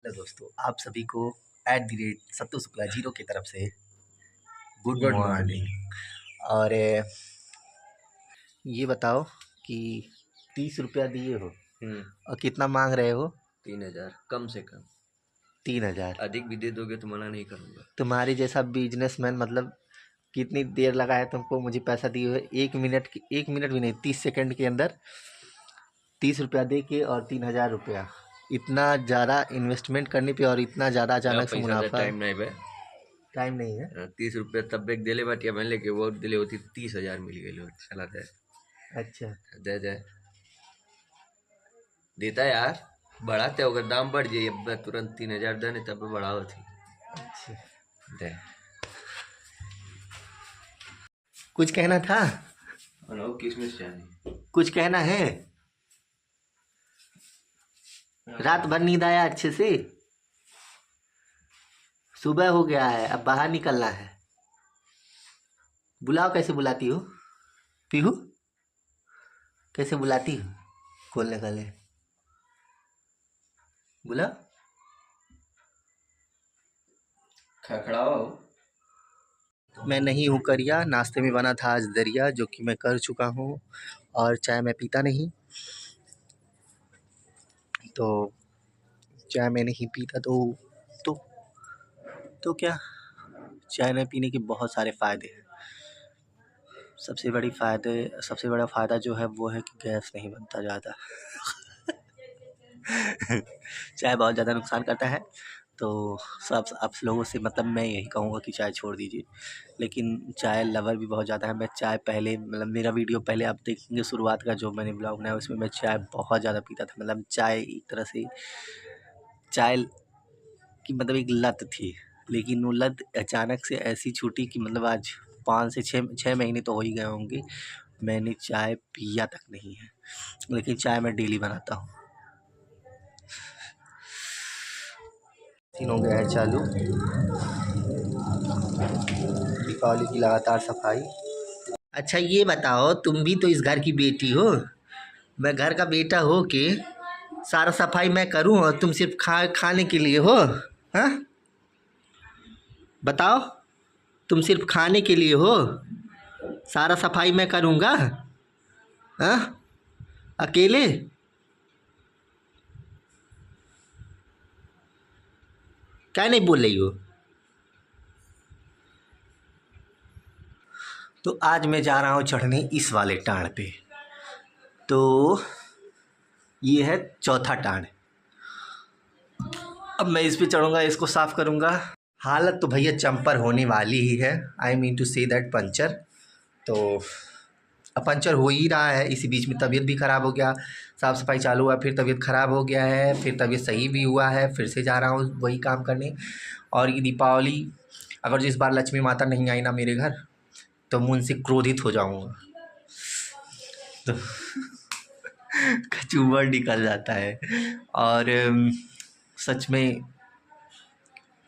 Hello दोस्तों, आप सभी को @सत्तू शुक्ला जीरो की तरफ से गुड गुड मॉर्निंग। और ये बताओ कि 30 रुपया दिए हो और कितना मांग रहे हो? 3000 कम से कम। 3000। अधिक भी दे दोगे तो मना नहीं करूंगा। तुम्हारे जैसा बिजनेसमैन मतलब कितनी देर लगा है तुमको मुझे पैसा दिए हुए? 1 मिनट 1 मिनट भी नहीं, 30 सेकंड के अंदर 30 रुपया दे के और 3000 रुपया। इतना ज़्यादा इन्वेस्टमेंट करने पे और इतना ज़्यादा अचानक से पैसा मुनाफा। टाइम नहीं बे। टाइम नहीं है। 30 रुपया तब बेग दिले बाटिया मैंने लेके वो दिले होती 30,000 मिल गए चला दे। अच्छा, दे दे देता यार। बढ़ाते हो अगर दाम बढ़ जाए अब तुरंत 3000 देने तब बढ़ाओ थी। अच्छा। दे कुछ कहना था? किसमिस चाहिए? कुछ कहना है? रात भर नींद आया अच्छे से? सुबह हो गया है, अब बाहर निकलना है। बुलाओ, कैसे बुलाती हो? पीहू कैसे बुलाती हो? खोलने का ले बुला। खड़खड़ाओ। मैं नहीं हूँ करिया, नाश्ते में बना था आज दरिया, जो कि मैं कर चुका हूँ। और चाय मैं पीता नहीं, तो चाय मैं नहीं पीता तो तो क्या, चाय न पीने के बहुत सारे फ़ायदे हैं। सबसे बड़ा फ़ायदा जो है वो है कि गैस नहीं बनता ज़्यादा। चाय बहुत ज़्यादा नुकसान करता है, तो सब आप लोगों से मतलब मैं यही कहूँगा कि चाय छोड़ दीजिए। लेकिन चाय लवर भी बहुत ज़्यादा है। मैं चाय पहले मतलब मेरा वीडियो पहले आप देखेंगे, शुरुआत का जो मैंने ब्लॉग बनाया उसमें मैं चाय बहुत ज़्यादा पीता था। मतलब चाय एक तरह से चाय की मतलब एक लत थी। लेकिन वो लत अचानक से ऐसी छूटी कि मतलब आज 5 से 6 महीने तो हो ही गए होंगे, मैंने चाय पिया तक नहीं है। लेकिन चाय मैं डेली बनाता हूँ। दिन हो गया है चालू, दीपावली की लगातार सफाई। अच्छा ये बताओ, तुम भी तो इस घर की बेटी हो। मैं घर का बेटा हो के सारा सफाई मैं करूं और तुम सिर्फ खाने के लिए हो? हाँ बताओ, तुम सिर्फ खाने के लिए हो? सारा सफाई मैं करूँगा? हाँ, अकेले? क्या नहीं बोल रही हो? तो आज मैं जा रहा हूँ चढ़ने इस वाले टाँड़ पे। तो ये है चौथा टाँड़। अब मैं इस पे चढ़ूँगा, इसको साफ़ करूँगा। हालत तो भैया चंपर होने वाली ही है। I mean to say that puncture. तो अब पंचर हो ही रहा है। इसी बीच में तबीयत भी ख़राब हो गया, साफ़ सफाई चालू हुआ, फिर तबीयत ख़राब हो गया है, फिर तबीयत सही भी हुआ है, फिर से जा रहा हूँ वही काम करने। और ये दीपावली अगर जो इस बार लक्ष्मी माता नहीं आई ना मेरे घर, तो मैं उनसे क्रोधित हो जाऊँगा। तो कचूमर निकल जाता है। और सच में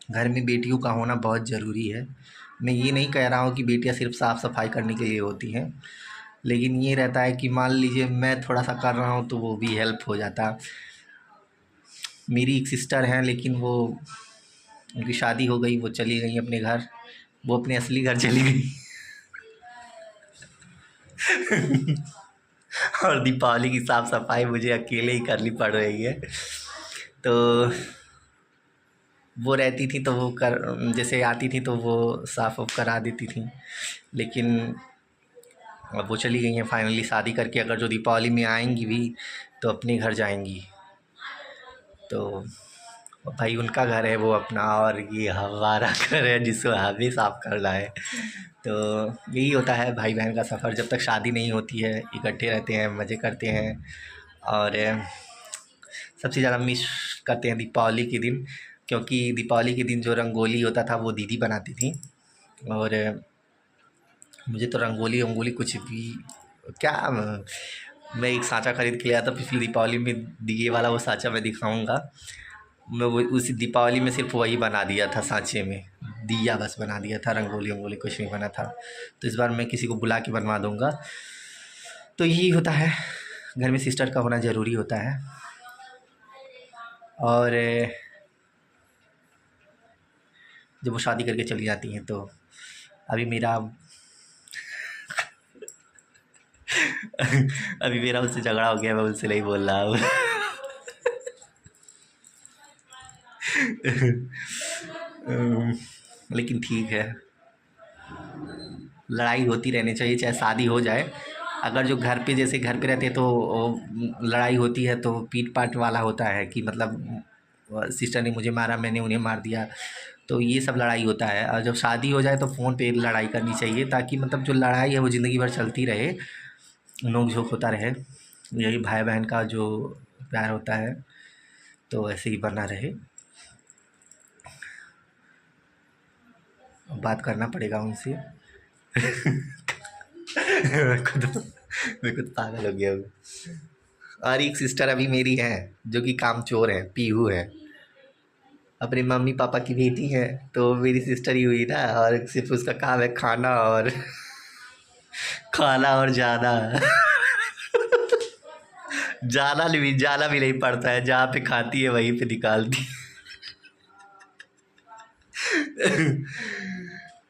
घर में बेटियों का होना बहुत ज़रूरी है। मैं ये नहीं कह रहा हूँ कि बेटियाँ सिर्फ साफ़ सफाई करने के लिए होती हैं, लेकिन ये रहता है कि मान लीजिए मैं थोड़ा सा कर रहा हूँ तो वो भी हेल्प हो जाता। मेरी एक सिस्टर हैं, लेकिन वो उनकी शादी हो गई, वो चली गई अपने घर, वो अपने असली घर चली गई। और दीपावली की साफ़ सफाई मुझे अकेले ही करनी पड़ रही है। तो वो रहती थी तो वो कर जैसे आती थी तो वो साफ़ करा देती थी, लेकिन अब वो चली गई हैं फाइनली शादी करके। अगर जो दीपावली में आएंगी भी तो अपने घर जाएंगी। तो भाई उनका घर है वो अपना, और ये हमारा घर है जिसको हमें साफ़ करना है। तो यही होता है भाई बहन का सफ़र। जब तक शादी नहीं होती है इकट्ठे रहते हैं, मज़े करते हैं। और सबसे ज़्यादा मिस करते हैं दीपावली के दिन, क्योंकि दीपावली के दिन जो रंगोली होता था वो दीदी बनाती थी। और मुझे तो रंगोली वंगोली कुछ भी क्या, मैं एक साँचा खरीद के लाया था पिछली दीपावली में, दिए वाला वो साँचा मैं दिखाऊंगा। मैं वो उसी दीपावली में सिर्फ वही बना दिया था, साँचे में दिया बस बना दिया था, रंगोली वंगोली कुछ नहीं बना था। तो इस बार मैं किसी को बुला के बनवा दूँगा। तो यही होता है, घर में सिस्टर का होना ज़रूरी होता है। और जब वो शादी करके चली जाती हैं। तो अभी मेरा अभी मेरा उनसे झगड़ा हो गया, मैं उनसे नहीं बोल रहा हूँ। लेकिन ठीक है, लड़ाई होती रहनी चाहिए चाहे शादी हो जाए। अगर जो घर पे, जैसे घर पे रहते हैं तो लड़ाई होती है तो पीट पाट वाला होता है कि मतलब सिस्टर ने मुझे मारा, मैंने उन्हें मार दिया, तो ये सब लड़ाई होता है। और जब शादी हो जाए तो फ़ोन पे लड़ाई करनी चाहिए, ताकि मतलब जो लड़ाई है वो ज़िंदगी भर चलती रहे, नोक झोंक होता रहे। यही भाई बहन का जो प्यार होता है तो ऐसे ही बना रहे। बात करना पड़ेगा उनसे। मैं खुद पागल हो गया हूँ। और एक सिस्टर अभी मेरी है जो कि कामचोर है, पीहू है, अपने मम्मी पापा की बेटी है, तो मेरी सिस्टर ही हुई ना। और सिर्फ उसका काम है खाना और खाना और जाना। जाना भी नहीं पड़ता है, जहाँ पे खाती है वहीं पे निकालती है।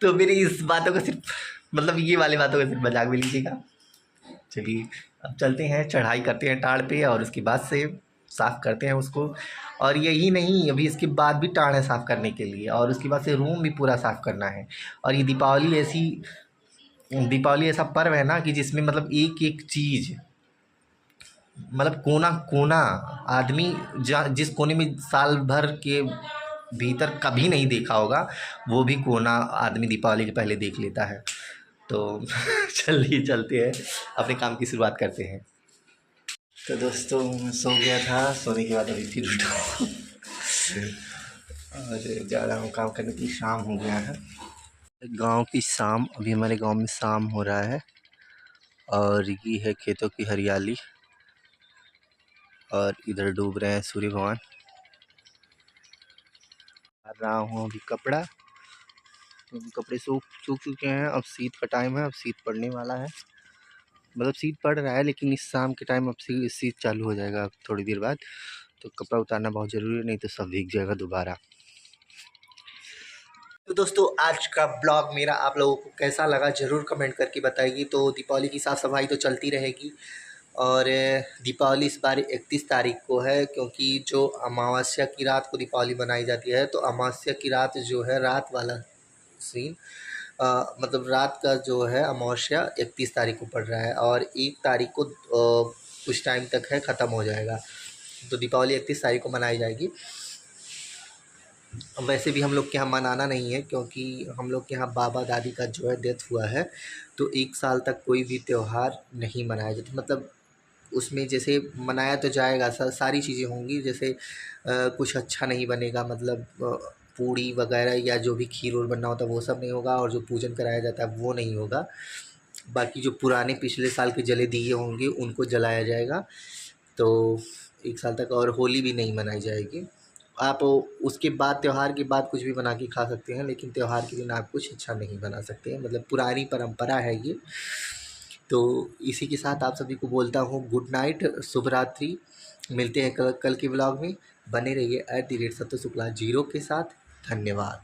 तो मेरी इस बातों को सिर्फ, मतलब ये वाली बातों को सिर्फ मजाक में लीजिएगा। चलिए अब चलते हैं, चढ़ाई करते हैं टाड़ पे और उसके बाद से साफ़ करते हैं उसको। और यही नहीं, अभी इसके बाद भी टाड़ है साफ़ करने के लिए, और उसके बाद से रूम भी पूरा साफ़ करना है। और ये दीपावली ऐसा पर्व है ना कि जिसमें मतलब एक एक चीज़, मतलब कोना कोना, आदमी जहाँ जिस कोने में साल भर के भीतर कभी नहीं देखा होगा, वो भी कोना आदमी दीपावली के पहले देख लेता है। तो चलिए चलते हैं, अपने काम की शुरुआत करते हैं। तो दोस्तों मैं सो गया था, सोने के बाद अभी फिर उठा और जा रहा हूँ काम करने की। शाम हो गया है, गांव की शाम, अभी हमारे गांव में शाम हो रहा है। और ये है खेतों की हरियाली, और इधर डूब रहे हैं सूर्य भगवान। कर रहा हूँ अभी कपड़ा, तो कपड़े सूख सूख चुके हैं। अब शीत का टाइम है, अब शीत पड़ने वाला है, मतलब शीत पड़ रहा है, लेकिन इस शाम के टाइम अब शीत चालू हो जाएगा थोड़ी देर बाद। तो कपड़ा उतारना बहुत ज़रूरी है, नहीं तो सब भीग जाएगा दोबारा। तो दोस्तों आज का ब्लॉग मेरा आप लोगों को कैसा लगा ज़रूर कमेंट करके बताइए। तो दीपावली की साफ़ सफाई तो चलती रहेगी, और दीपावली इस बार 31 तारीख को है, क्योंकि जो अमावस्या की रात को दीपावली मनाई जाती है। तो अमावस्या की रात जो है, रात वाला सीन, मतलब रात का जो है अमावस्या 31 तारीख को पड़ रहा है, और 1 तारीख को कुछ टाइम तक है, ख़त्म हो जाएगा। तो दीपावली 31 तारीख को मनाई जाएगी। वैसे भी हम लोग के यहाँ मनाना नहीं है, क्योंकि हम लोग के यहाँ बाबा दादी का जो है डेथ हुआ है, तो 1 साल तक कोई भी त्यौहार नहीं मनाया जाता। मतलब उसमें जैसे मनाया तो जाएगा, सारी चीज़ें होंगी, जैसे कुछ अच्छा नहीं बनेगा, मतलब पूड़ी वगैरह या जो भी खीर और बनना होता है वो सब नहीं होगा, और जो पूजन कराया जाता है वो नहीं होगा। बाकी जो पुराने पिछले साल के जले दिए होंगे उनको जलाया जाएगा। तो 1 साल तक, और होली भी नहीं मनाई जाएगी। आप उसके बाद, त्यौहार के बाद कुछ भी बना के खा सकते हैं, लेकिन त्यौहार के दिन आप कुछ अच्छा नहीं बना सकते हैं, मतलब पुरानी परंपरा है ये। तो इसी के साथ आप सभी को बोलता हूँ गुड नाइट, शुभ रात्रि। मिलते हैं कल के ब्लॉग में। बने रहिए @सत्तू शुक्ला 0 के साथ। धन्यवाद।